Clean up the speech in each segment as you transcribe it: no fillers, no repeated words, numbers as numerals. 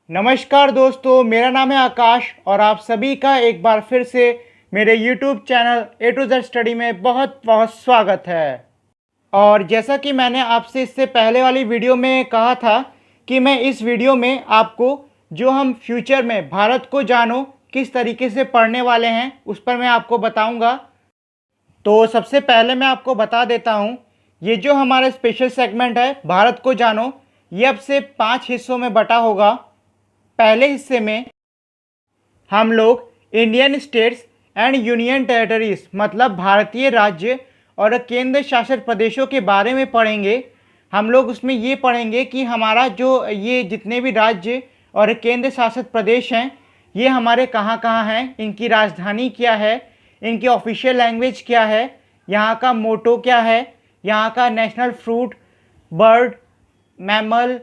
नमस्कार दोस्तों, मेरा नाम है आकाश और आप सभी का एक बार फिर से मेरे YouTube channel A to Z study में बहुत बहुत स्वागत है। और जैसा कि मैंने आपसे इससे पहले वाली वीडियो में कहा था कि मैं इस वीडियो में आपको जो हम फ्यूचर में भारत को जानो किस तरीके से पढ़ने वाले हैं उस पर मैं आपको बताऊंगा। तो सबसे पहले मैं आपको बता देता हूं, ये जो हमारा स्पेशल सेगमेंट है भारत को जानो, ये अब से 5 हिस्सों में बटा होगा। पहले हिस्से में हम लोग Indian states and union territories मतलब भारतीय राज्य और केंद्र शासित प्रदेशों के बारे में पढ़ेंगे। हम लोग उसमें ये पढ़ेंगे कि हमारा जो ये जितने भी राज्य और केंद्र शासित प्रदेश हैं ये हमारे कहाँ कहाँ हैं, इनकी राजधानी क्या है, इनकी ऑफिशियल लैंग्वेज क्या है, यहाँ का मोटो क्या है, यहाँ का national fruit, bird, mammal,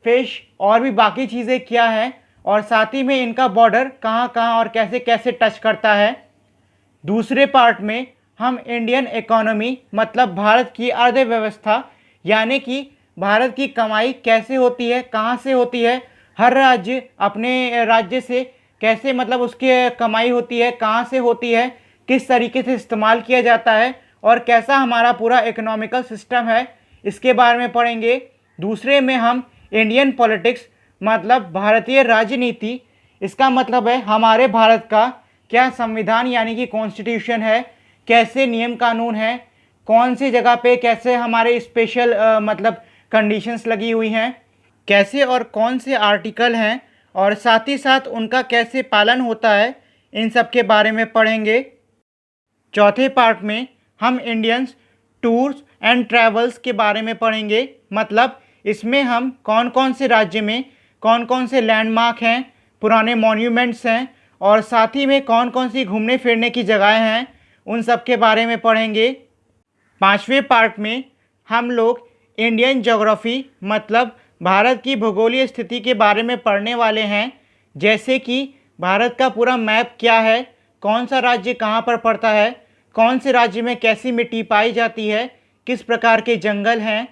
fish और भी बाकी चीज़ें क्या हैं, और साथ ही में इनका बॉर्डर कहाँ कहाँ और कैसे कैसे टच करता है। दूसरे पार्ट में हम इंडियन इकोनॉमी मतलब भारत की अर्थव्यवस्था यानी कि भारत की कमाई कैसे होती है, कहाँ से होती है, हर राज्य अपने राज्य से कैसे मतलब उसकी कमाई होती है, कहाँ से होती है, किस तरीके से इस्तेमाल किया जाता है और कैसा हमारा पूरा इकोनॉमिकल सिस्टम है, इसके बारे में पढ़ेंगे। दूसरे में हम इंडियन पॉलिटिक्स मतलब भारतीय राजनीति, इसका मतलब है हमारे भारत का क्या संविधान यानी कि कॉन्स्टिट्यूशन है, कैसे नियम कानून है, कौन सी जगह पे कैसे हमारे स्पेशल मतलब कंडीशंस लगी हुई हैं, कैसे और कौन से आर्टिकल हैं और साथ ही साथ उनका कैसे पालन होता है, इन सब के बारे में पढ़ेंगे। चौथे पार्ट में हम इंडियंस टूर्स एंड ट्रैवल्स के बारे में पढ़ेंगे, मतलब इसमें हम कौन कौन से राज्य में कौन कौन से लैंडमार्क हैं, पुराने मॉन्यूमेंट्स हैं और साथ ही में कौन कौन सी घूमने फिरने की जगहें हैं, उन सब के बारे में पढ़ेंगे। पांचवें पार्ट में हम लोग इंडियन ज्योग्राफी मतलब भारत की भूगोलीय स्थिति के बारे में पढ़ने वाले हैं, जैसे कि भारत का पूरा मैप क्या है, कौन सा राज्य कहाँ पर पड़ता है, कौन से राज्य में कैसी मिट्टी पाई जाती है, किस प्रकार के जंगल हैं,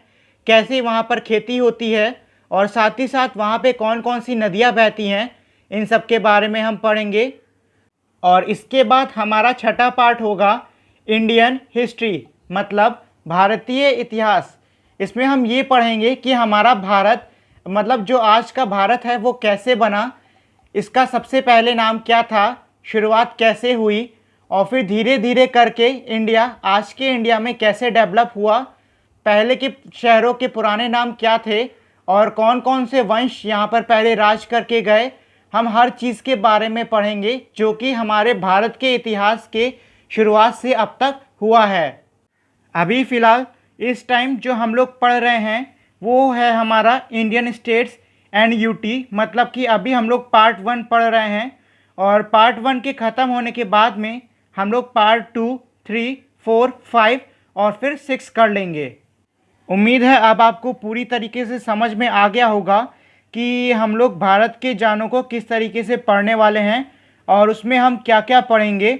कैसे वहाँ पर खेती होती है और साथ ही साथ वहाँ पे कौन कौन सी नदियाँ बहती हैं, इन सब के बारे में हम पढ़ेंगे। और इसके बाद हमारा छठा पार्ट होगा इंडियन हिस्ट्री मतलब भारतीय इतिहास। इसमें हम ये पढ़ेंगे कि हमारा भारत मतलब जो आज का भारत है वो कैसे बना, इसका सबसे पहले नाम क्या था, शुरुआत कैसे हुई और फिर धीरे धीरे करके इंडिया आज के इंडिया में कैसे डेवलप हुआ, पहले के शहरों के पुराने नाम क्या थे और कौन कौन से वंश यहाँ पर पहले राज करके गए। हम हर चीज़ के बारे में पढ़ेंगे जो कि हमारे भारत के इतिहास के शुरुआत से अब तक हुआ है। अभी फ़िलहाल इस टाइम जो हम लोग पढ़ रहे हैं वो है हमारा इंडियन स्टेट्स एंड यूटी, मतलब कि अभी हम लोग पार्ट 1 पढ़ रहे हैं और पार्ट 1 के ख़त्म होने के बाद में हम लोग पार्ट 2, 3, 4, 5 और फिर 6 कर लेंगे। उम्मीद है अब आपको पूरी तरीके से समझ में आ गया होगा कि हम लोग भारत के जानों को किस तरीके से पढ़ने वाले हैं और उसमें हम क्या क्या पढ़ेंगे।